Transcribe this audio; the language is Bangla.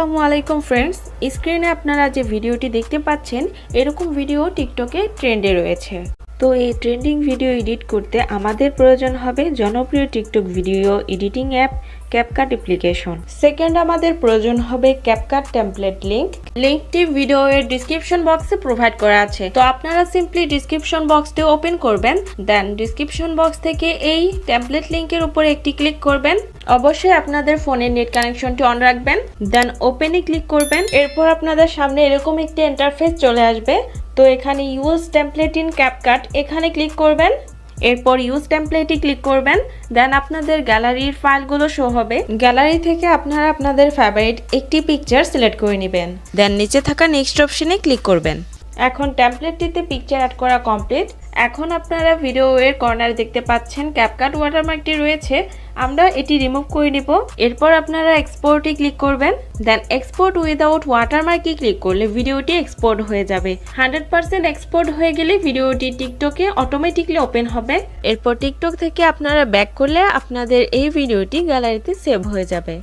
আসসালামু আলাইকুম ফ্রেন্ডস, স্ক্রিনে আপনারা যে ভিডিওটি দেখতে পাচ্ছেন এরকম ভিডিও টিকটকে ট্রেন্ডে রয়েছে। তো এই ট্রেন্ডিং ভিডিও এডিট করতে আমাদের প্রয়োজন হবে জনপ্রিয় TikTok video editing app CapCut application. Second আমাদের প্রয়োজন হবে ক্যাপকাট টেমপ্লেট লিঙ্কটি ভিডিওর ডিসক্রিপশন বক্সে প্রোভাইড করা আছে। তো আপনারা সিম্পলি ডিসক্রিপশন বক্সটি ওপেন করবেন, দেন ডিসক্রিপশন বক্স থেকে এই টেমপ্লেট লিঙ্কের উপরে একটি ক্লিক করবেন। অবশ্যই আপনাদের ফোনের নেট কানেকশনটি অন রাখবেন, দেন ওপেনে ক্লিক করবেন। এরপর আপনাদের সামনে এরকম একটি ইন্টারফেস চলে আসবে। তো এখানে ইউজ টেমপ্লেট ইন ক্যাপকাট এখানে ক্লিক করবেন। এরপর ইউজ টেমপ্লেটে ক্লিক করবেন, দেন আপনাদের গ্যালারির ফাইলগুলো শো হবে। গ্যালারি থেকে আপনারা আপনাদের ফেভারিট একটি পিকচার সিলেক্ট করে নেবেন, দেন নিচে থাকা নেক্সট অপশনে ক্লিক করবেন। এখন টেমপ্লেটটিতে পিকচার অ্যাড করা কমপ্লিট। এখন আপনারা ভিডিওর কর্নারে দেখতে পাচ্ছেন ক্যাপকাট ওয়াটারমার্কটি রয়েছে, আমরা এটি রিমুভ করে নিব। এরপর আপনারা এক্সপোর্টে ক্লিক করবেন, দেন এক্সপোর্ট উইদাউট ওয়াটারমার্কে ক্লিক করলে ভিডিওটি এক্সপোর্ট হয়ে যাবে। 100% এক্সপোর্ট হয়ে গেলে ভিডিওটি টিকটকে অটোমেটিকলি ওপেন হবে। এরপর টিকটক থেকে আপনারা ব্যাক করলে আপনাদের এই ভিডিওটি গ্যালারিতে সেভ হয়ে যাবে।